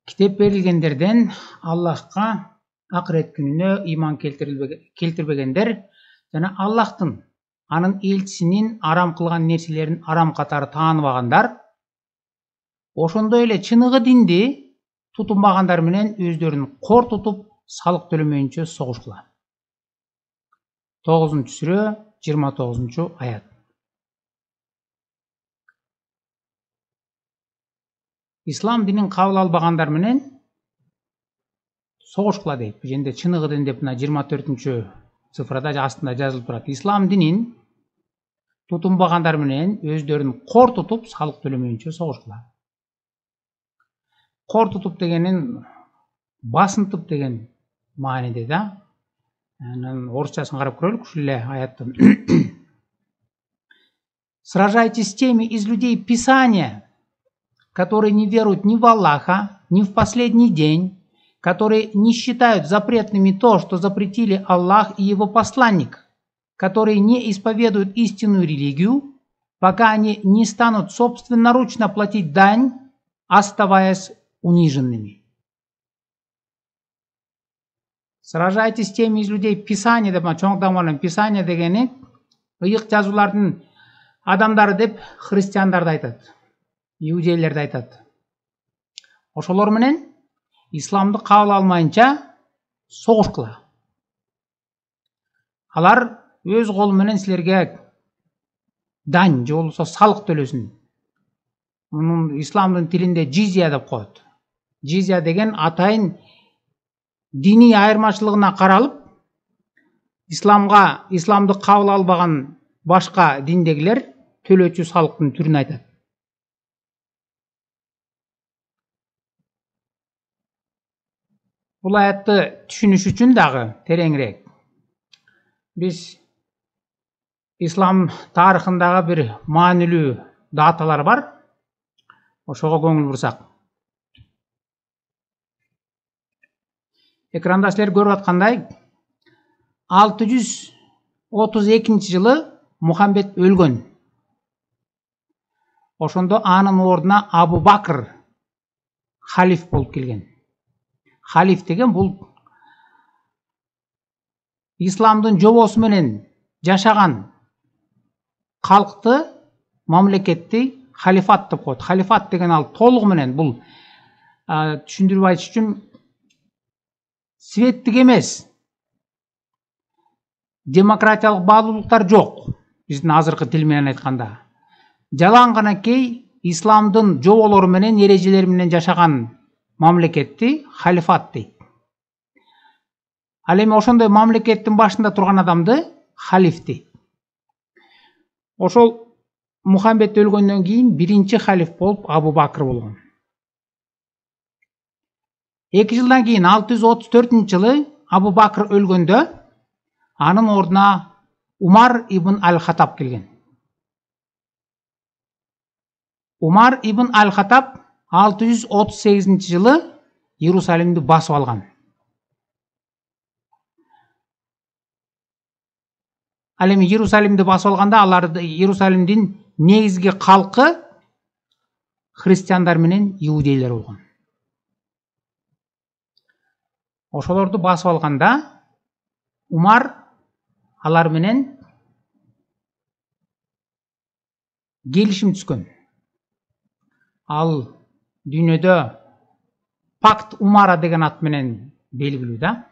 Китеп берилгендерден Аллахка акырет күнүнө ыйман келтирбегендер жана Аллахтын анын элчисинин арам кылган нерселерин арам катары тааныбагандар, ошондой эле чыныгы динди тутунбагандар менен өздөрүн кор тутуп салык төлөмөйүнчө согушкула. 9-сүрө 29-аят. Ислам динин кабыл албагандар менен согушкула дейт. Бул жерде чыныгы дин деп 24-цифрада астында жазылып турат. Ислам динин тутунбагандар менен өздөрүн кор тутуп салык төлөмөйүнчө согушкула. Кор тутуп дегенин басынтып деген мааниде да. Анын орусчасын карап көрөлүк ушул эле аяттын. Сражайтесь с теми из людей Писания, которые не веруют ни в Аллаха, ни в последний день, которые не считают запретными то, что запретили Аллах и его посланник, которые не исповедуют истинную религию, пока они не станут собственноручно платить дань, оставаясь униженными. Сражайтесь с теми из людей Писания деп чоңдамалын Писания дегени ыйык жазуулардын адамдары деп христиандарды айтат, иудейлерди айтат. Ошолор менен исламды кабыл алмайынча согушкула. Алар өз колу менен силерге дань же болбосо салык төлөсүн. Мунун исламдын тилинде джизия деп коет. Джизия деген атайын диний айырмачылыгына каралып, исламды кабыл албаган башка диндегилер төлөөчү салыктын түрүн айтат. Бул аятты түшүнүш үчүн дагы тереңирээк биз ислам тарыхындагы бир маанилүү даталар бар. Ошого көңүл бурсак. Экранда силер көрүп аткандай 632-жылы Мухаммед өлгөн. Ошондо анын ордуна Абу Бакр халиф болуп келген. Халиф деген бул исламдын жобосу менен жашаган калкты, мамлекетти халифат деп коет. Халифат деген ал толугу менен бул түшүндүрүп айтыш үчүн светтик эмес, демократиялык баалуулуктар жок. Биздин азыркы тил менен айтканда, жалаң гана кей исламдын жоболору менен, эрежелери менен жашаган мамлекетти халифат дейт. Ал эми ошондой мамлекеттин башында турган адамды халиф дейт. Ошол Мухаммед өлгөндөн кийин биринчи халиф болуп Абу Бакр болгон. 2 жылдан кийин 634-жылы Абу Бакр өлгөндө анын ордуна Умар ибн Аль-Хаттаб келген. Умар ибн Аль-Хаттаб 638-жылы Иерусалимди басып алган. Ал эми Иерусалимди басып алганда аларды Иерусалимдин негизги калкы христиандар менен иудейлер болгон. Ошолорду басып алганда Умар алар менен келишим түзгөн. Ал дүйнөдө Пакт Умара деген ат менен белгилүү да.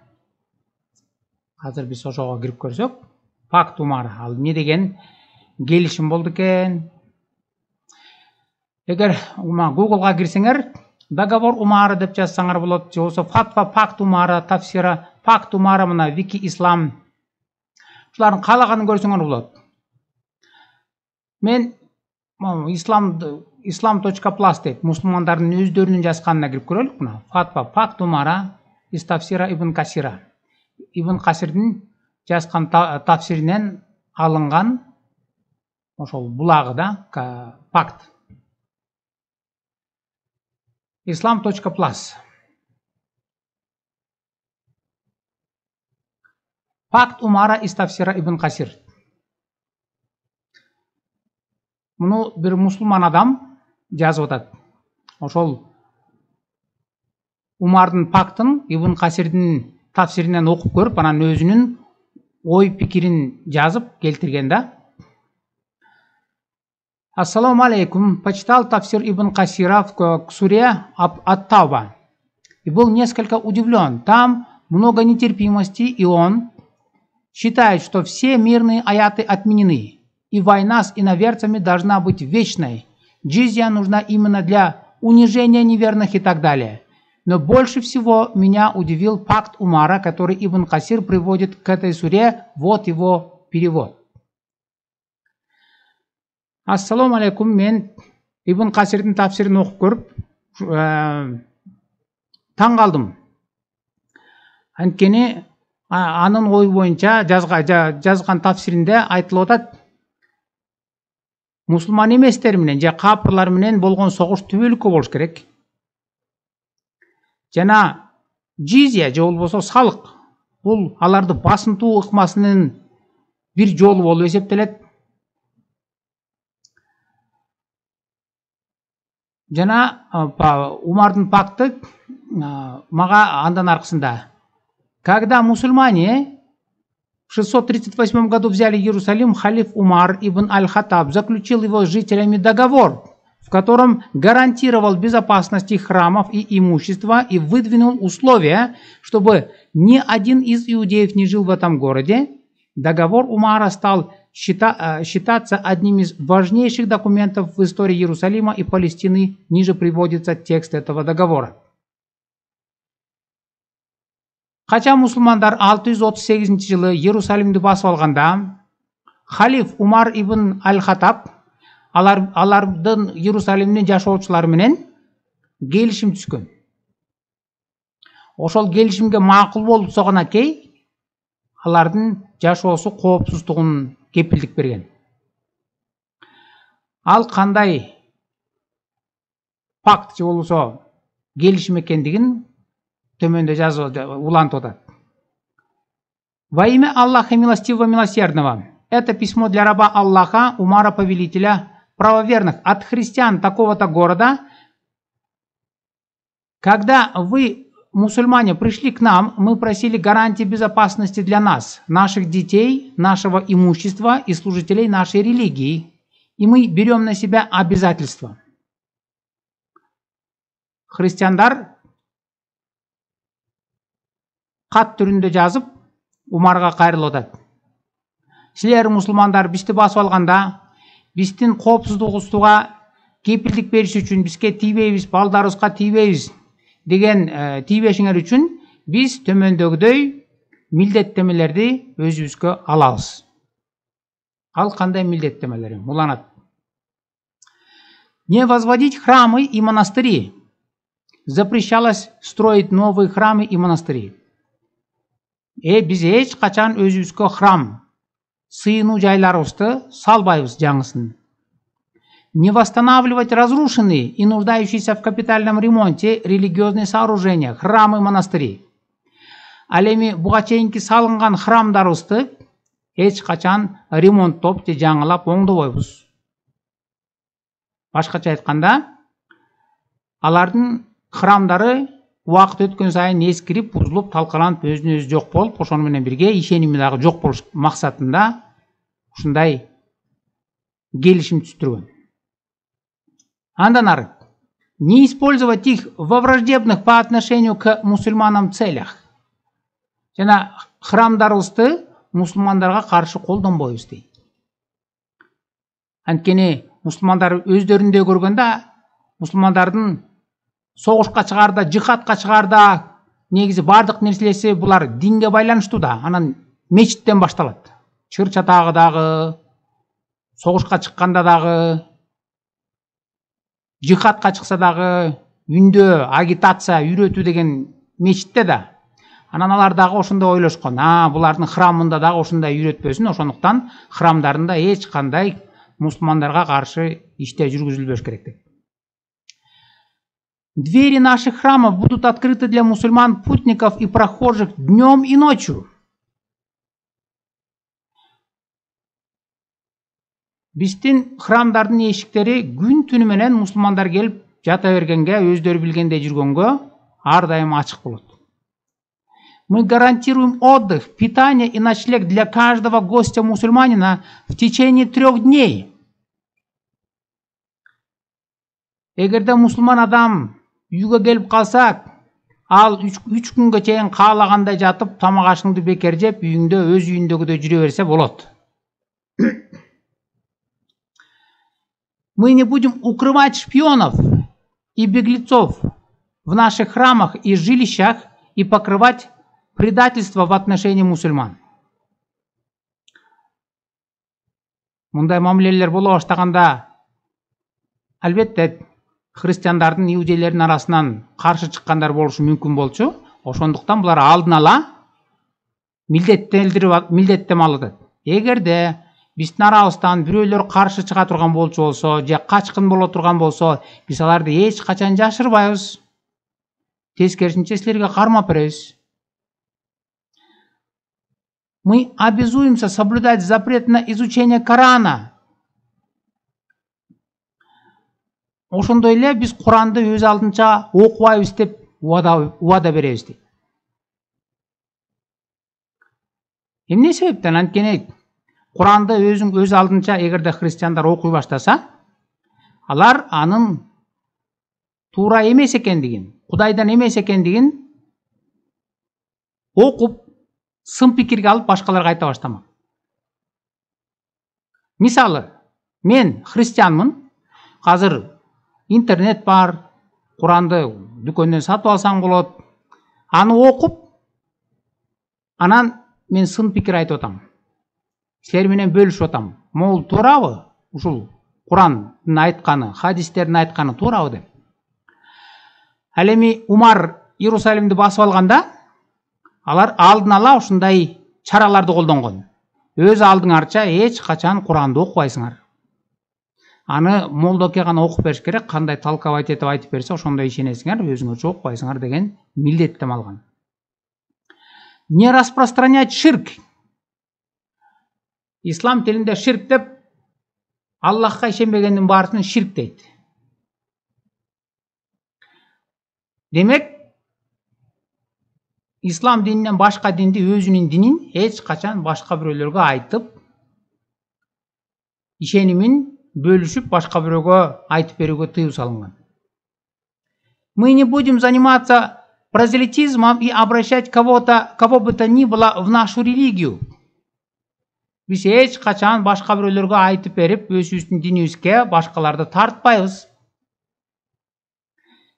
Азыр биз ошого кирип көрсөк, Пакт Умара ал не деген келишим болду экен? Эгер Google'га кирсеңер, договор Умара деп жазсаңар болот, же болбосо фатва Пакт Умара, тафсира Пакт Умара, мына Вики Ислам. Ушулардын каалаганын көрсөңөр болот. Мен islam.plus деп мусулмандардын өздөрүнүн жазганына кирип көрөлүк. Мына фатва Пакт Умара из тафсира Ибн Касира. Ибн Касирдин жазган тафсиринен алынган ошол булагы да пакт. islam.plus. Пакт Умара из тафсира Ибн Касир. Муну бир мусулман адам жазып атат. Ошол Умардың пактын Ибн Касирдин тафсиринен окуп көрүп, анан өзүнүн ой пикирин жазып келтирген да. Ассаламу алейкум. Почитал тафсир Ибн Касира в суре Ат-Тауба и был несколько удивлен. Там много нетерпимости, и он считает, что все мирные аяты отменены, и война с иноверцами должна быть вечной. Джизья нужна именно для унижения неверных и так далее. Но больше всего меня удивил пакт Умара, который Ибн Касир приводит к этой суре. Вот его перевод. Ассаламу алейкум. Мен Ибн Касирдин тафсирин окуп көрүп таң калдым. Анткени анын ой боюнча жазган тафсиринде айтылып атат, мусулман эместер менен же капырлар менен болгон согуш түбөлүккө болуш керек. Жана джизия же болбосо салык, бул аларды басынтуу ыкмасынын бир жолу болуп эсептелет. Жана Умардын пакты мага андан аркысында: когда мусульмане в 638 году взяли Иерусалим, халиф Умар ибн Аль-Хаттаб заключил его с жителями договор, в котором гарантировал безопасность их храмов и имущества и выдвинул условия, чтобы ни один из иудеев не жил в этом городе. Договор Умара стал считаться одним из важнейших документов в истории Иерусалима и Палестины. Ниже приводится текст этого договора. Кача мусулмандар 638 жылы Иерусалимди басып алганда, халиф Умар ибн Аль-Хаттаб алардын Иерусалимдин жашоочулары менен келишим түзгөн. Ошол келишимге макул болуп согона кей алардын жашоосу коопсуздугун кепилдик берген. Ал кандай пакт же болбосо келишим экендигин төмөндө жазып улантып атат. Во имя Аллаха милостивого милосердного. Это письмо для раба Аллаха, Умара, повелителя правоверных, от христиан такого-то города. Когда вы, мусульмане, пришли к нам, мы просили гарантии безопасности для нас, наших детей, нашего имущества и служителей нашей религии. И мы берем на себя обязательства. Христиандар кат түрүндө жазып Умарга кайрылып атат. Силер мусулмандар бизди басып алганда, биздин коопсуздугубузга кепилдик бериш үчүн бизге тийбейбиз, балдарыбызга тийбейбиз деген тийбешиңер үчүн биз төмөндөгүдөй милдеттемелерди өзүбүзгө алабыз. Ал кандай милдеттемелер? Уланат. Не возводить храмы и монастыри. Запрещалось строить новые храмы и монастыри. Биз эч качан өзүбүзгө храм, сыйынуу жайларыбызды салбайбыз жаңысын. Не восстанавливать разрушенные и нуждающиеся в капитальном ремонте религиозные сооружения, храмы, монастыри. Ал эми буга чейинки салынган храмдарыбызды эч качан ремонттоп же жаңылап оңдобойбуз. Башкача айтканда, алардын храмдары убакыт өткөн сайын эскирип, бузулуп, талкаланып, өзүнө өзү жок болуп, ошону менен бирге ишеними дагы жок болуш максатында ушундай келишим түзүлгөн. Андан ары. Не использовать их во враждебных по отношению к мусульманам целях. Жана храмдарыбызды мусулмандарга каршы колдонбойбуз дейт. Анткени мусулмандар өздөрүндө көргөндө мусулмандардын согушка чыгаарда, жихадка чыгаарда негизи бардык нерселери булар динге байланыштуу да. Анан мечиттен башталат. Чыр чатагы дагы, согушка чыкканда дагы, жихадка чыкса дагы, үндө агитация, үйрөтүү деген мечитте да. Анан алар дагы ошондой ойлошкон. Булардын храмында дагы ошондой үйрөтпөсүн, ошондуктан храмдарында эч кандай мусулмандарга каршы иштер жүргүзүлбөш керек деп. Двери наших храмов будут открыты для мусульман, путников и прохожих днем и ночью. Биздин храмдардын эшиктери күн түнү менен мусулмандар келип жата бергенге, өздөрү билгендей жүргөнгө ар дайым ачык болот. Мы гарантируем отдых, питание и ночлег для каждого гостя-мусульманина в течение 3 дней. Эгерде мусулман адам үйгө келип калса, ал 3 күнгө чейин каалагандай жатып, тамак ашыңды бекер жеп, үйүңдө өз үйүндөгүдөй жүрө берсе болот. Мы не будем укрывать шпионов и беглецов в наших храмах и жилищах и покрывать предательство в отношении мусульман. Мындай мамилелер боло баштаганда, албетте христиандардын, иудейлердин арасынан каршы чыккандар болушу мүмкүн болчу. Ошондуктан булар алдын ала милдеттем алат. Эгерде биздин арабыздан бирөөлөр каршы чыга турган болчу болсо, же качкын боло турган болсо, биз аларды эч качан жашырбайбыз. Тескерисинче силерге кармап беребиз. Мы обязуемся соблюдать запрет на изучение Корана. Ошондой эле биз Куранды өз алдынча окубайбыз деп убада беребиз дейт. Эмне себептен? Анткени Куранды өз алдынча эгерде христиандар окуй баштаса, алар анын туура эмес экендигин, Кудайдан эмес экендигин окуп, сын пикирге алып башкаларга айта баштамак. Мисалы, мен христианмын, азыр интернет бар, Куранды дүкөндөн сатып алсаң болот. Аны окуп, анан мен сын пикир айтып атам. Силер менен бөлүшүп атам. Могул туурабы? Ушул Курандын айтканы, хадистердин айтканы туурабы деп. Ал эми Умар Иерусалимди басып алганда, алар алдын ала ушундай чараларды колдонгон. Өз алдыңарча эч качан Куранды окубайсыңар. Аны молдоке гана окуп бериш керек, кандай талкавайт этип айтып берсе, ошондой ишенесиңер, өзүңөрчө окубайсыңар деген милдеттем алган. Не распространять ширк. Ислам тилинде ширк деп Аллахка ишенбегендин баарысын ширк дейт. Демек, ислам дининен башка динди, өзүнүн динин эч качан башка бирөөлөргө айтып, ишенимин бөлүшүп башка бирөөгө айтып берүүгө тыюу салынган. Мы не будем заниматься прозелитизмом и обращать кого бы то ни было в нашу религию. Биз эч качан башка бирөөлөргө айтып берип, өзүбүздүн динибизге башкаларды тартпайбыз.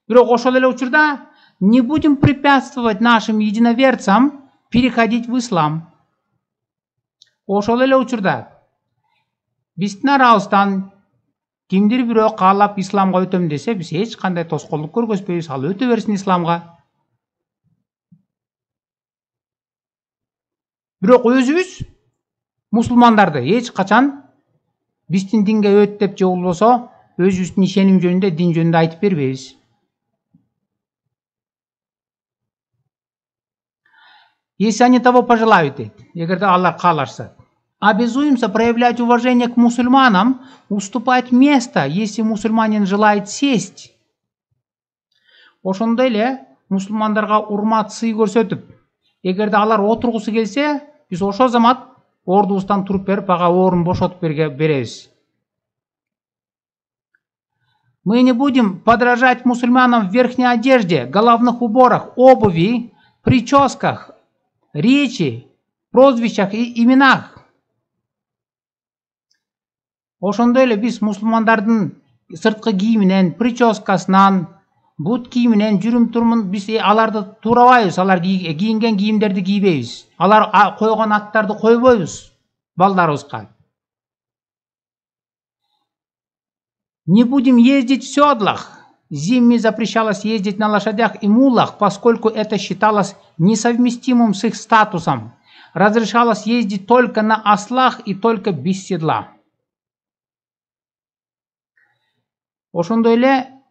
Бирок ошол эле учурда не будем препятствовать нашим единоверцам переходить в ислам. Ошол эле учурда биздин арабыздан кимдир бирөө каалап исламга өтөм десе, биз эч кандай тоскоолдук көргөзбөйбүз, ал өтө берсин исламга. Бирок өзүбүз мусулмандарды эч качан биздин динге өт деп же болбосо өзүбүздүн ишеним жөнүндө, дин жөнүндө айтып бербейбиз. Если они того пожелают, эгерде алар каалашса. Обязуемся проявлять уважение к мусульманам, уступать место, если мусульманин желает сесть. Ошондой эле мусулмандарга урмат, сый көрсөтүп, эгерде алар отургусу келсе, биз ошол замат ордубуздан туруп берип, ага орун бошотуп беребиз. Мы не будем подражать мусульманам в верхней одежде, головных уборах, обуви, прическах, речи, прозвищах и именах. Ошондой эле биз мусулмандардын сырткы кийиминен, прическасынан, бут кийиминен, жүрүм турумун биз аларды туурабайбыз, алар кийинген кийимдерди кийбейбиз. Алар койгон аттарды койбойбуз балдарыбызга. Не будем ездить в седлах. Зимме запрещалось ездить на лошадях и мулах, поскольку это считалось несовместимым с их статусом. Разрешалось ездить только на ослах и только без седла. Ошондой эле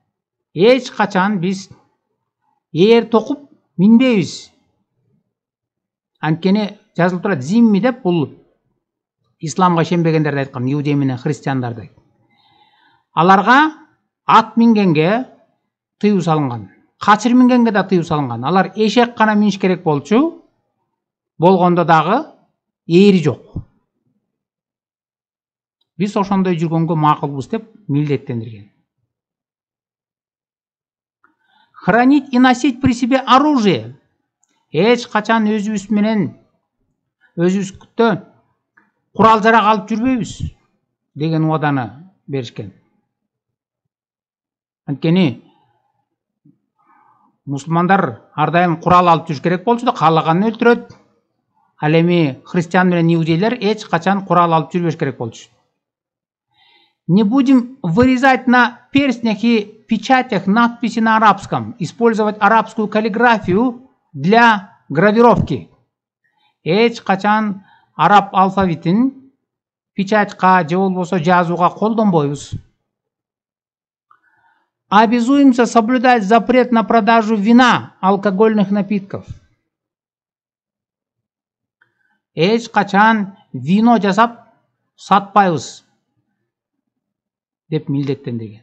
эч качан биз ээр токуп минбейбиз. Анткени жазылып турат, зимми деп бул исламга ишенбегендерди айткан, иудей менен христиандарды. Аларга ат мингенге тыюу салынган. качыр мингенге да тыюу салынган. Алар эшек гана миниш керек болчу. Болгондо дагы ээри жок. Биз ошондой жүргөнгө макулбуз деп милдеттендирген. Хранить и носить при себе оружие. Эч качан өзүбүз менен өзүбүздө курал жарак алып жүрбөйбүз деген убаданы беришкен. Анткени мусулмандар ар дайым курал алып жүрүш керек болчу да, каалаганын өлтүрөт. Ал эми христиан менен иудейлер эч качан курал алып жүрбөш керек болчу. Не будем вырезать на перстнях и печатях надписи на арабском, использовать арабскую каллиграфию для гравировки. Эч качан араб алфавитин печатька же болбосо жазууга колдонбойбуз. Обязуемся соблюдать запрет на продажу вина, алкогольных напитков. Эч качан вино жасап сатпайбыз деп милдеттендирген.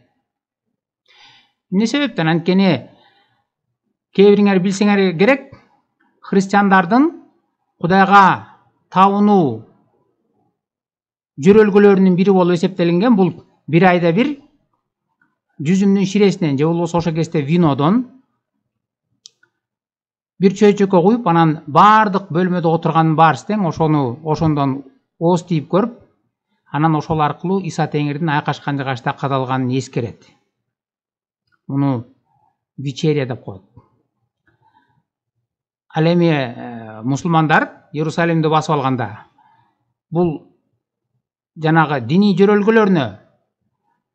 Эмне себептен? Анткени кээ бириңер билсеңер керек, христиандардын Кудайга табынуу жөрөлгөлөрүнүн бири болуп эсептелинген бул бир айда бир жүзүмдүн ширесинен же болбосо ошол кезде винодон бир чөйчөккө куюп, анан бардык бөлмөдө отурганын баарысың ошондон ооз тийип көрүп, анан ошол аркылуу Иса Теңирдин айкашкан жагашта кадалганын эскерет. Муну вечеря деп коет. Ал эми мусулмандар Иерусалимди басып алганда бул жанагы диний жөрөлгөлөрүнө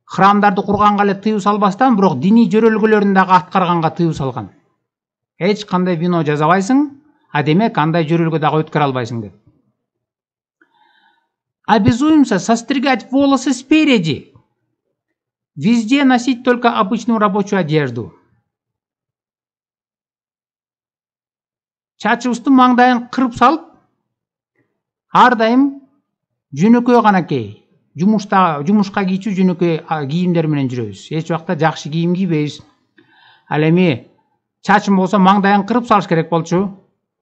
храмдарды курганга эле тыюу салбастан, бирок диний жөрөлгөлөрүн дагы аткарганга тыюу салган. Эч кандай вино жасабайсың, а демек андай жөрөлгө дагы өткөрө албайсың деп. Обязуемся состригать волосы спереди. Везде носить только обычную рабочую одежду. Чачыбызды маңдайын кырып салып, ар дайым жөнөкөй гана кий. Жумушка кийчү жөнөкөй кийимдер менен жүрөбүз. Эч убакта жакшы кийим кийбейбиз. Ал эми чачым болсо маңдайын кырып салыш керек болчу.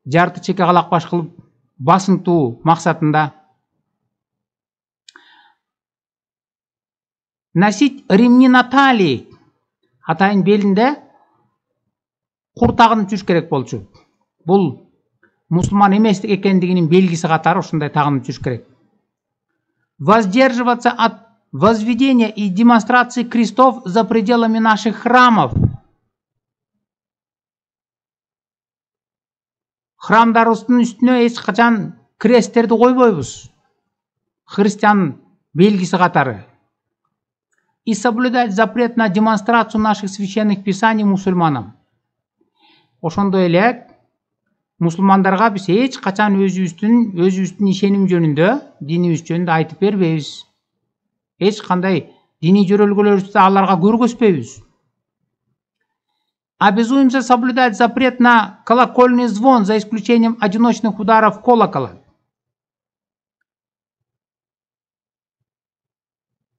Жарты чеке калак баш кылып басынтуу максатында. Носить ремни на талии. Атайын белинде кур тагынып жүрүш керек болчу. Бул мусулман эмес экендигинин белгиси катары ушундай тагынып жүрүш керек. Воздерживаться от возведения и демонстрации крестов за пределами наших храмов. Храмдарыбыздын үстүнө эч качан кресттерди койбойбуз. Христиан белгиси катары. И соблюдать запрет на демонстрацию наших священных писаний мусульманам. Ошондой эле мусулмандарга биз эч качан өзүбүздүн ишеним жөнүндө, динибиз жөнүндө айтып бербейбиз. Эч кандай диний жөрөлгөлөрүбүздү аларга көргөзбөйбүз. Обязуемся соблюдать запрет на колокольный звон за исключением одиночных ударов колокола.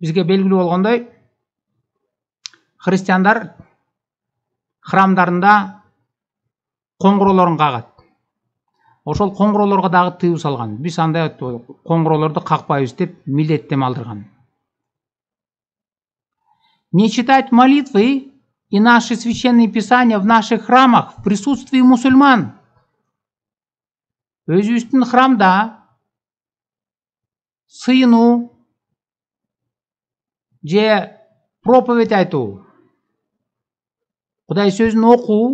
Бизге белгилүү болгондой, христиандар храмдарында коңгуроолорун кагат. Ошол коңгуроолорго дагы тыюу салган. Биз андай коңгуроолорду какпайбыз деп милдеттеме алдырган. Не читать молитвы и наши священные писания в наших храмах в присутствии мусульман. Өзүбүздүн храмда сыйынуу же проповедь айтуу, Кудай сөзүн окуу,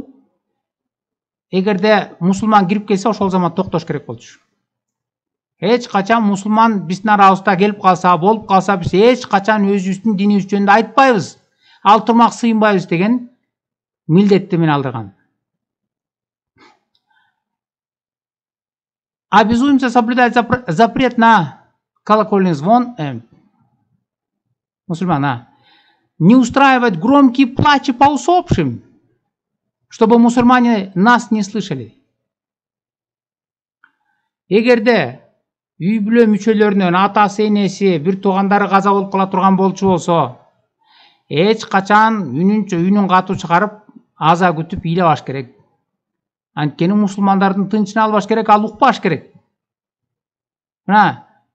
эгерде мусулман кирип келсе, ошол замат токтош керек болчу. Эч качан мусулман биздин арабызда келип калса, болуп калса, биз эч качан өзүбүздүн динибиз жөнүндө айтпайбыз. Ал турмак сыйынбайбыз деген милдеттемени алдырган. Обязуемся соблюдать запрет на колокольный звон. Мусульмана. Не устраивать громкие плачи по усопшим, чтобы мусульмане нас не слышали. Эгерде үй бүлө мүчөлөрүнөн атасы, энеси, бир туугандары каза болуп кала турган болчу болсо, эч качан үнүн катуу чыгарып, аза күтүп ыйлабаш керек. Анткени мусулмандардын тынчын албаш керек, ал укпаш керек.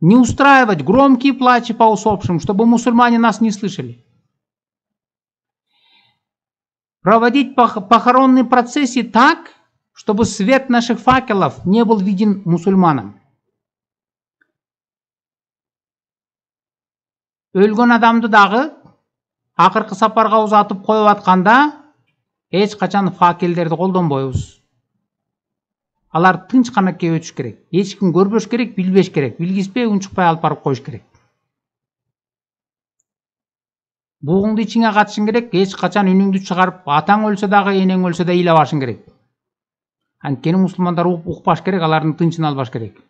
Не устраивать громкие плачи по усопшим, чтобы мусульмане нас не слышали. Проводить похоронные процессии так, чтобы свет наших факелов не был виден мусульманам. Өлгөн адамды дагы акыркы сапарга узатып коюп атканда эч качан факелдерди колдонбойбуз. Алар тынч канакка өтүш керек. Эч ким көрбөш керек, билбеш керек. Билгизбей, унчукпай алып барып коюш керек. Бугуңду ичиңе катышың керек, эч качан үнүңдү чыгарып, атаң өлсө дагы, энең өлсө да ыйлабашың керек. Анткени мусулмандар укпаш керек, алардын тынчын албаш керек.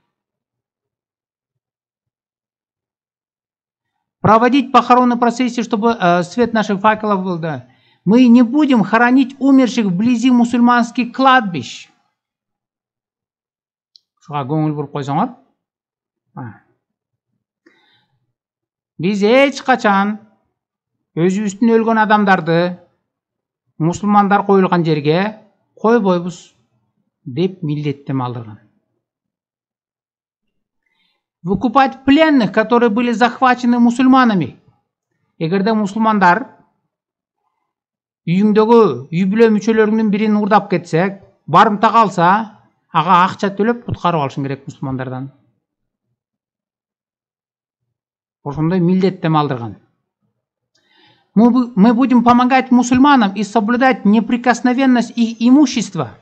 Проводить похоронные процессы, чтобы свет наших факелов был, да. Мы не будем хоронить умерших вблизи мусульманских кладбищ. Шуга көңүл буруп койсоңор. Биз эч качан өзүбүздүн өлгөн адамдарды мусулмандар коюлган жерге койбойбуз деп милдеттеме алдырган. Выкупать пленных, которые были захвачены мусульманами. Эгерде мусулмандар үйүңдөгү үй бүлө мүчөлөрүнүн бирин урдап кетсе, барымта калса, ага акча төлөп куткарып алышың керек мусулмандардан. Ошондой милдеттеме алдырган. Мы будем помогать мусульманам и соблюдать неприкосновенность их имущества.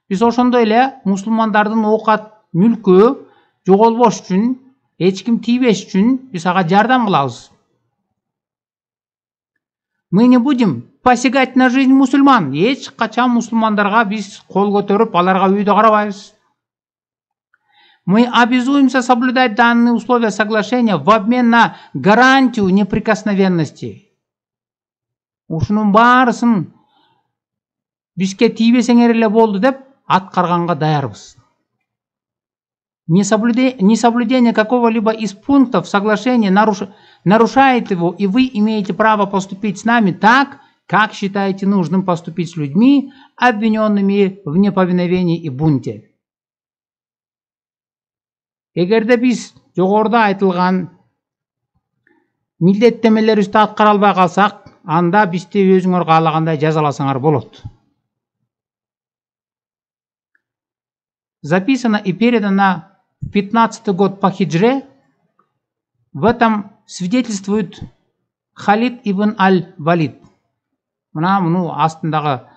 Биз ошондой эле мусулмандардын оокат мүлкү жоголбош үчүн, эч ким тийбеш үчүн биз ага жардам кылабыз. Мы не будем посягать на жизнь мусульман. Эч качан мусулмандарга биз кол көтөрүп, аларга үйдө карабайбыз. Мы обязуемся соблюдать данные условия соглашения в обмен на гарантию неприкосновенности. Ушунун баарысын бизге тийбесеңер эле болду деп аткарганга даярбыз. Несоблюдение какого-либо из пунктов соглашения нарушает его, и вы имеете право поступить с нами так, как считаете нужным поступить с людьми, обвиненными в неповиновении и бунте. Эгерде биз жогоруда айтылган милдеттемелерибизди аткара албай калсак, анда бизди өзүңөр каалагандай жазаласаңар болот. Записано и передано в 15-й год по хиджре. В этом свидетельствует Халид ибн аль-Валид. Муну астындагы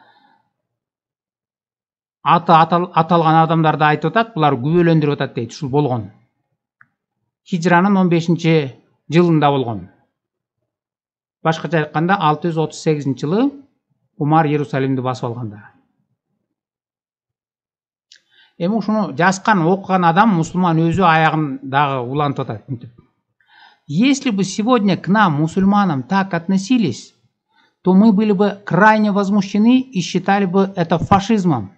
аталган адамдарды айтып атат, булар күбөлөндүрүп атат дейт, ушул болгон. Хижранын 15-жылында болгон. Башкача айтканда 638-жылы Умар Иерусалимди басып алганда. Эми ушуну жазган, окуган адам мусулман өзү аягын дагы улантып атат. Если бы сегодня к нам, мусульманам, так относились, то мы были бы крайне возмущены и считали бы это фашизмом.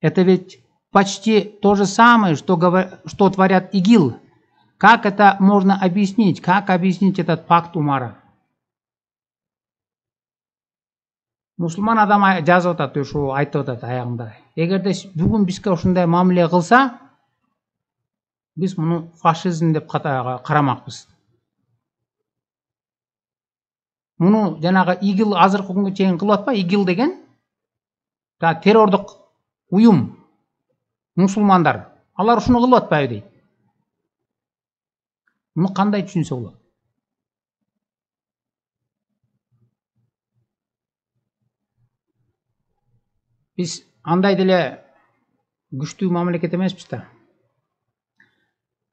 Это ведь почти то же самое, что творят ИГИЛ. Как это можно объяснить? Как объяснить этот пакт Умара? Мусулман адам жазып атат, ушу айтып атат аягында. Эгерде бүгүн бизге ушундай мамиле кылса, биз муну фашизм деп карамакпыз. Муну жанагы ИГИЛ азыркы күнгө чейин кылып атпайбы? ИГИЛ деген террордук уюм, мусулмандар. Алар ушуну кылып атпайбы дейт. Муну кандай түшүнсө болот? Биз андай деле күчтүү мамлекет эмеспиз да.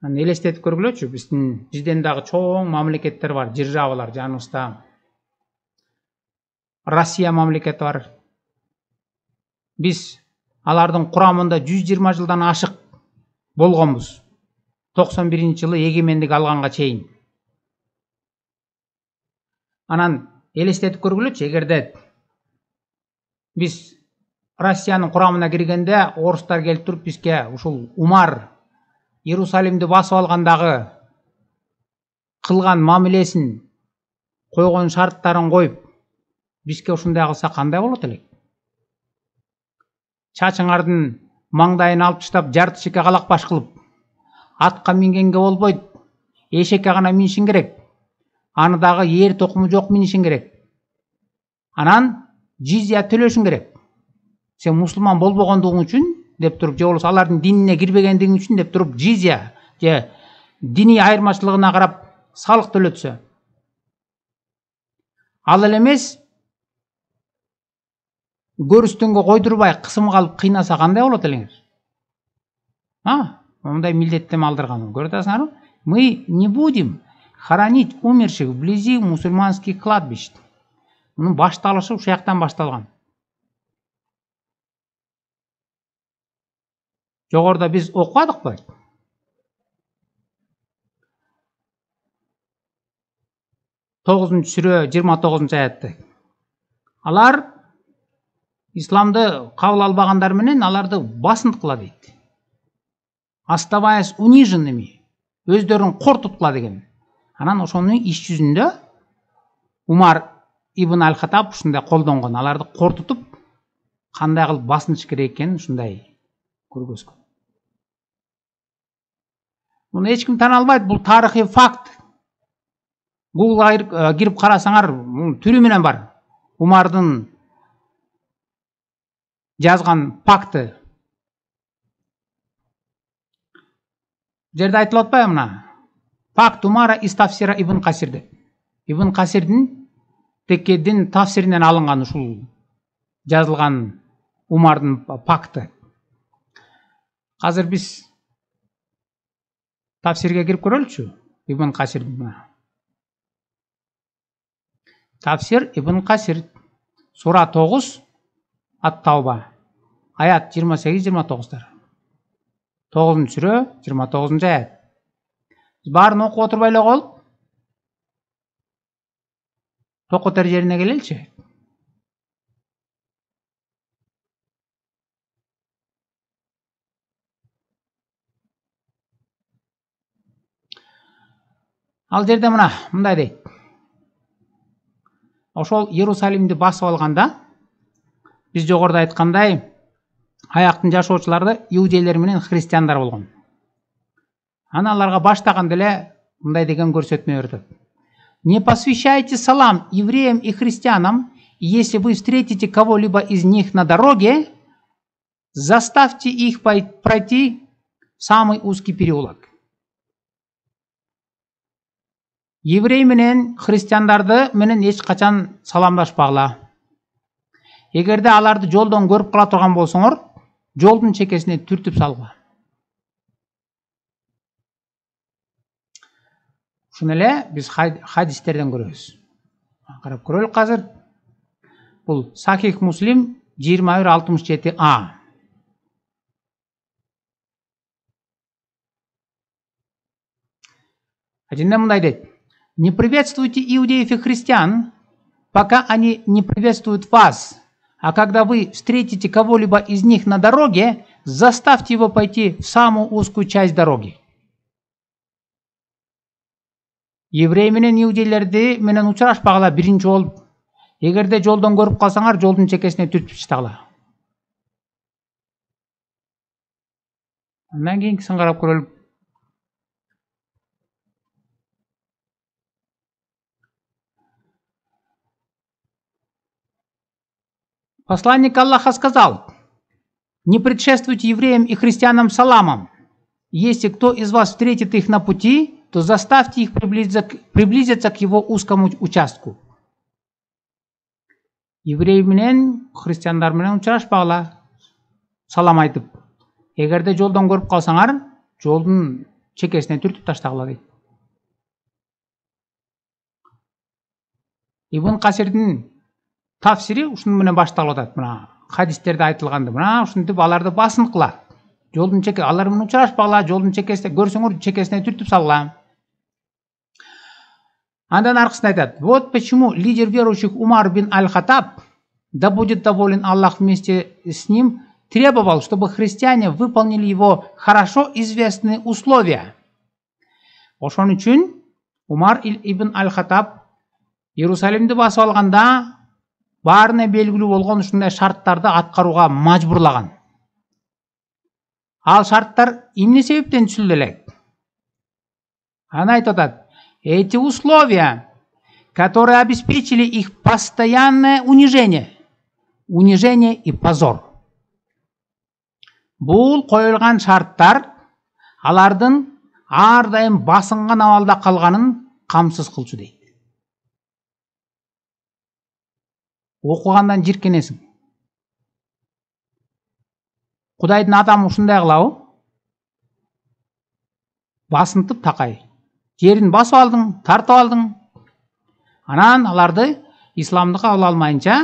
Элестетип көргүлөчү, бизден дагы чоң мамлекеттер бар, державалар жаныбызда. Россия мамлекети бар. Биз алардын курамында 120 жылдан ашык болгонбуз. 91-жылы эгемендик алганга чейин. Анан элестетип көргүлөчү, эгерде биз Россиянын курамына киргенде орустар келип туруп бизге ушул Умар Иерусалимди басып алгандагы кылган мамилесин, койгон шарттарын коюп, бизге ушундай кылса кандай болот элек? Чачыңардын маңдайын алып таштап, жарты чеке калакбаш кылып, атка мингенге болбойт, эшекке гана минишиң керек. Аны дагы эр токуму жок минишиң керек. Анан жизия төлөшүң керек. Сен мусулман болбогондугуң үчүн деп туруп, же болбосо алардын динине кирбегендигиң үчүн деп туруп, жизия же диний айырмачылыгына карап салык төлөтсө. Ал эле эмес, көрүстөнгө койдурбай кысымга алып кыйнаса кандай болот элеңер? Мындай милдеттеме алдырган. Көрүп атасыңарбы? Мы не будем хоронить умерших вблизи мусульманских кладбищ. Мунун башталышы ушул жактан башталган. Жогоруда биз окубадыкпы? Сүрө 29-аятты. Алар исламды кабыл албагандар менен аларды басынт кыла дейт. Оставаясь униженными, өздөрүн кор туткула деген. Анан ошонун иш жүзүндө Умар ибн аль-Хаттаб ушундай колдонгон. Аларды кор тутуп, кандай кылып басыныш керек экенин ушундай көргөзгөн. Муну эч ким тана албайт, бул тарыхый факт. Гуглга кирип карасаңар, түрү менен бар. Умардын жазган пакты. Жерде айтылып атпайбы мына? Пакт Умара из тафсира Ибн Касир деп. Ибн Касирдин Теккедин тафсиринен алынган ушул жазылган Умардын пакты. Азыр биз тафсирге кирип көрөлүчү. Ибн Касирдин. Тафсир Ибн Касир, сура 9, Ат-Тауба, аят 28-29. 9-сүрө 29-аят. Барын окуп отурбай эле кол. Токотор жерине келеличи. Ал жерде мындай дейт. Ошол Иерусалимди басып алганда, биз жогоруда айткандай, аяктын жашоочулары иудейлер менен христиандар болгон. Ана аларга баштаганда эле мындай деген көрсөтмө берди. Не посвящайте салам евреям и христианам, и если вы встретите кого-либо из них на дороге, заставьте их пройти в самый узкий переулок. Еврей менен христиандарды менен эч качан саламдашпагыла. Эгерде аларды жолдон көрүп кала турган болсоңор, жолдун чекесине түртүп салгыла. Ушуну эле биз хадистерден көрөбүз. Карап көрөлүк азыр. Бул Сахих Муслим 2167А. Ажинде мындай дейт. Не приветствуйте иудеев и христиан, пока они не приветствуют вас. А когда вы встретите кого-либо из них на дороге, заставьте его пойти в самую узкую часть дороги. Еврей менен иудейлерди менен учурашпагыла биринчи болуп. Эгерде жолдон көрүп калсаңар, жолдун чекесине түртүп таштагыла. Андан кийинкисин карап көрөлүк. Посланник Аллаха сказал: не предшествуйте евреям и христианам саламом. Если кто из вас встретит их на пути, то заставьте их приблизиться к его узкому участку. Еврей менен христиандар менен учурашпагыла, салам айтып. Эгерде жолдон көрүп калсаңар, жолдун чекесине түртүп таштагыла дейт. Ибн Касирдин тафсири ушуну менен башталып атат. Мына хадистерде айтылганды, мына ушинтип аларды басынт кыла. Жолдун чеке, алар менен учурашпагыла, жолдун чекесине көрсөңөр, чекесине түртүп салгыла. Андан аркысында айтат. Вот почему лидер верующих Умар бин аль-Хаттаб, да будет доволен Аллах вместе с ним, требовал, чтобы христиане выполнили его хорошо известные условия. Ошон үчүн Умар ибн аль-Хаттаб Иерусалимди басып алганда, баарына белгилүү болгон ушундай шарттарды аткарууга мажбурлаган. Ал шарттар эмне себептен түзүлдү элек? Аны айтып атат. Эти условия, которые обеспечили их постоянное унижение и позор. Бул коюлган шарттар алардын ар дайым басынган абалда калганын камсыз кылчу дейт. Окугандан жиркенесиң. Кудайдын адамы ушундай кылабы? Басынтып такай. Жерин басып алдың, тартып алдың. Анан аларды исламды кабыл алмайынча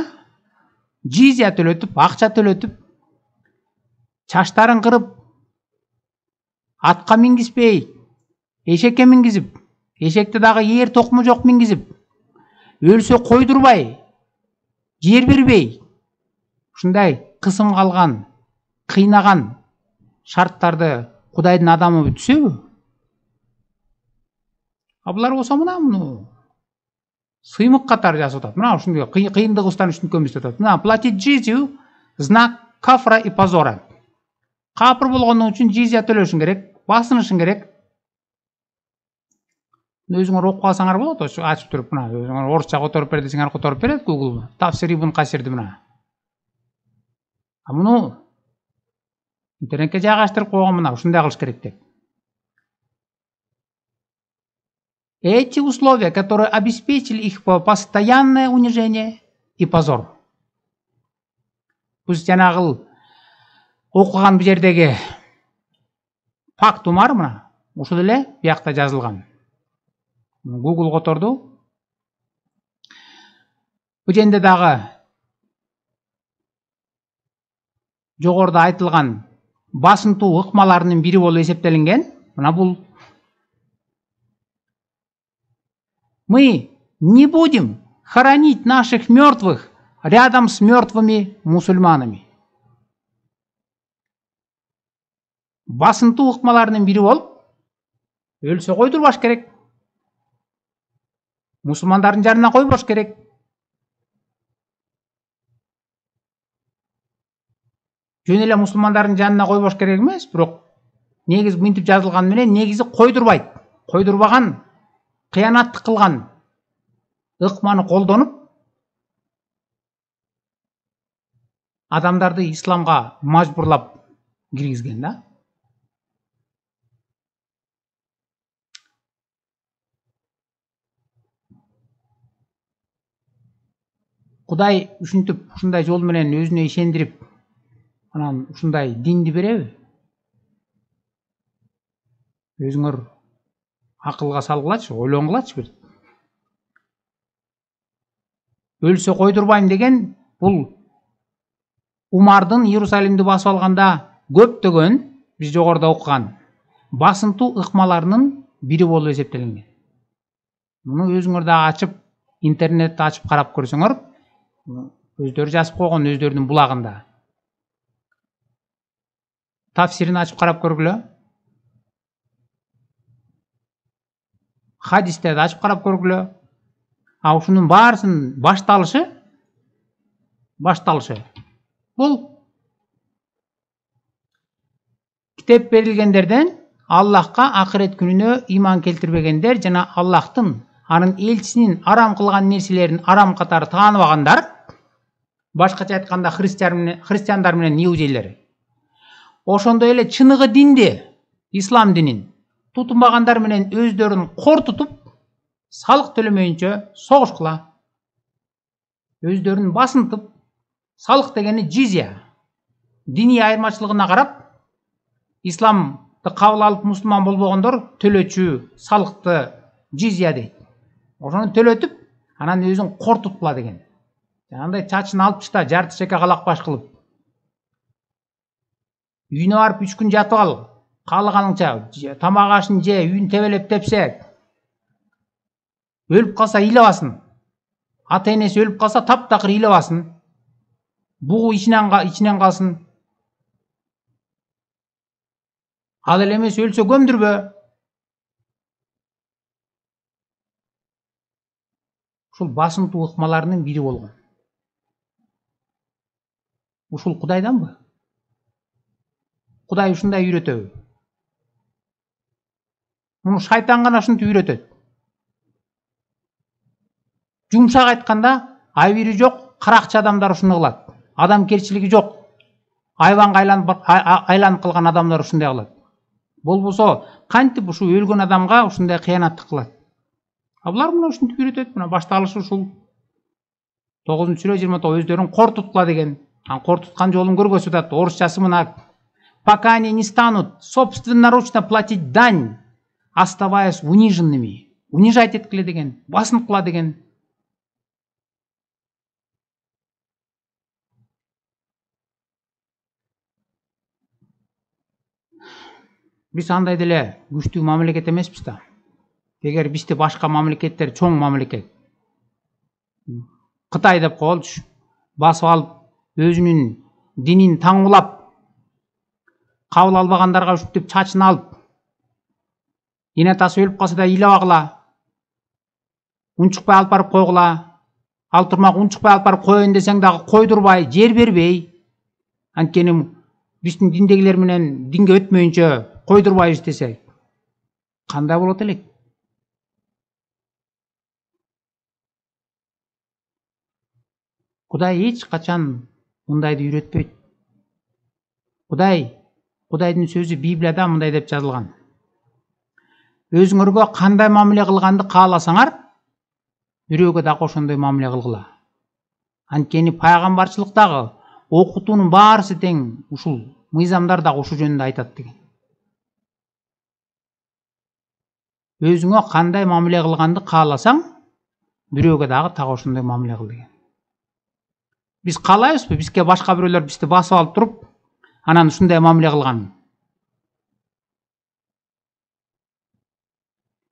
жизия төлөтүп, акча төлөтүп, чаштарын кырып, атка мингизбей, эшекке мингизип, эшекти дагы ээр токму жок мингизип, өлсө койдурбай, жер бербей, ушундай кысымга алган, кыйнаган шарттарды Кудайдын адамы түзөбү? Булар болсо муну сыймык катары жазып атат. Мына ушундай кыйындык устан үчүн көмүстүп атат. Мына платить джизию, знак кафра и позора. Капыр болгону үчүн джизия төлөшүң керек, басынышың керек. Өзүңөр окуп алсаңар болот, ачып туруп мына өзүңөр орусча которуп бер десеңер которуп берет Google. Тафсир Ибн Касирди мына. Муну интернетке жайгаштырып койгон мына ушундай кылыш керек деп. Эти условия, которые обеспечили их постоянное унижение и позор. Біз жанагыл окуган бу жердеги факт умар мына ушул эле биякта жазылган. Google которду. Бу жерде дагы жогоруда айтылган басынтуу ыкмаларынын бири болуп эсептелинген. Мына бул мы не будем хоронить наших мертвых рядом с мертвыми мусульманами. Басынтуу ыкмаларынын бири болуп, өлсө койдурбаш керек. Мусулмандардын жанына койбош керек. Жөн эле мусулмандардын жанына койбош керек эмес, бирок негизи мынтип жазылган менен негизи койдурбайт. Койдурбаган, кыянаттык кылган ыкманы колдонуп адамдарды исламга мажбурлап киргизген да. Кудай ушинтип ушундай жол менен өзүнө ишендирип анан ушундай динди береби? Өзүңөр акылга салгылачы, ойлонгулачы бир. Өлсө койдурбайм деген бул Умардын Иерусалимди басып алганда көптөгөн биз жогоруда окуган басынтуу ыкмаларынын бири болуп эсептелинген. Муну өзүңөр дагы ачып, интернетти ачып карап көрсөңөр, өздөрү жазып койгон өздөрүнүн булагында. Тафсирин ачып карап көргүлө. Хадистерди ачып карап көргүлө. Ушунун баарысынын башталышы бул китеп берилгендерден Аллахка акырет күнүнө иман келтирбегендер жана Аллахтын анын элчисинин арам кылган нерселерин арам катары тааныбагандар, башкача айтканда христиандар менен иудейлер. Ошондой эле чыныгы динди, ислам динин тутунбагандар менен өздөрүн кор тутуп, салык төлөмөйүнчө согушкула. Өздөрүн басынтып, салык дегени джизия. Диний айырмачылыгына карап, исламды кабыл алып мусулман болбогондор төлөчү салыкты джизия дейт. Ошону төлөтүп, анан өзүн кор туткула деген. Жанагындай чачын алып чыкта, жарты чеке калакбаш кылып. Үйүнө барып 3 күн жатып ал, каалаганыңча тамак ашын же, үйүн тебелеп тепсе, өлүп калса ыйлабасын. Ата энеси өлүп калса таптакыр ыйлабасын. Бугу ичинен калсын. Ал эле эмес өлсө көмдүрбө. Ушул басынтуу ыкмаларынын бири болгон. Ушул Кудайданбы? Кудай ушундай үйрөтөбү? Муну шайтан гана ушинтип үйрөтөт. Жумшак айтканда, айбири жок, каракчы адамдар ушуну кылат. Адамгерчилиги жок. Айванга айланып калган адамдар ушундай кылат. Болбосо, кантип ушу өлгөн адамга ушундай кыянаттык кылат? Булар мына ушинтип үйрөтөт. Мына башталышы ушул 9-сүрө 29 өздөрүн кор туткула деген. Кор туткан жолун көргөзүп атат. Орусчасы мына: пока они не станут собственноручно платить дань, оставаясь униженными. Унижать эткиле деген, басынткыла деген. Биз андай деле күчтүү мамлекет эмеспиз да. Эгер бизди башка мамлекеттер, чоң мамлекет, Кытай деп коелучу, басып алып, өзүнүн динин таңулап, кабыл албагандарга ушинтип чачын алып, эне атасы өлүп калса да ыйлабагыла, унчукпай алып барып койгула, ал турмак унчукпай алып барып коеюн десең дагы койдурбай, жер бербей, анткени биздин диндегилер менен динге өтмөйүнчө койдурбайбыз десе, кандай болот элек? Кудай эч качан мындайды үйрөтпөйт. Кудайдын сөзү Библияда мындай деп жазылган: өзүңөргө кандай мамиле кылганды кааласаңар, бирөөгө дагы ошондой мамиле кылгыла. Анткени пайгамбарчылыктагы окутуунун баарысы тең, ушул мыйзамдар дагы ушул жөнүндө айтат деген. Өзүңө кандай мамиле кылганды кааласаң, бирөөгө дагы так ошондой мамиле кыл деген. Биз каалайбызбы бизге башка бирөөлөр бизди басып алып туруп, анан ушундай мамиле кылган?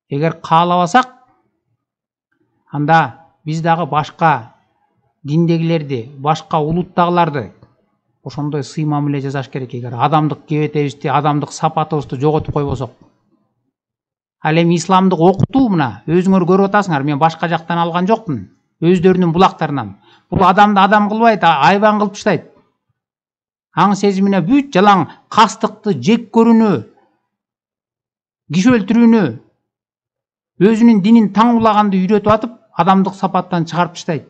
Эгер каалабасак, анда биз дагы башка диндегилерди, башка улуттагыларды ошондой сый мамиле жасаш керек. Эгер адамдык кебетебизди, адамдык сапатыбызды жоготуп койбосок. Ал эми исламдык окутуу мына өзүңөр көрүп атасыңар, мен башка жактан алган жокмун, өздөрүнүн булактарынан. Бул адамды адам кылбайт, айбан кылып таштайт. Аң сезимине бүт жалаң кастыкты, жек көрүүнү, киши өлтүрүүнү, өзүнүн динин таңулаганды үйрөтүп атып, адамдык сапаттан чыгарып таштайт.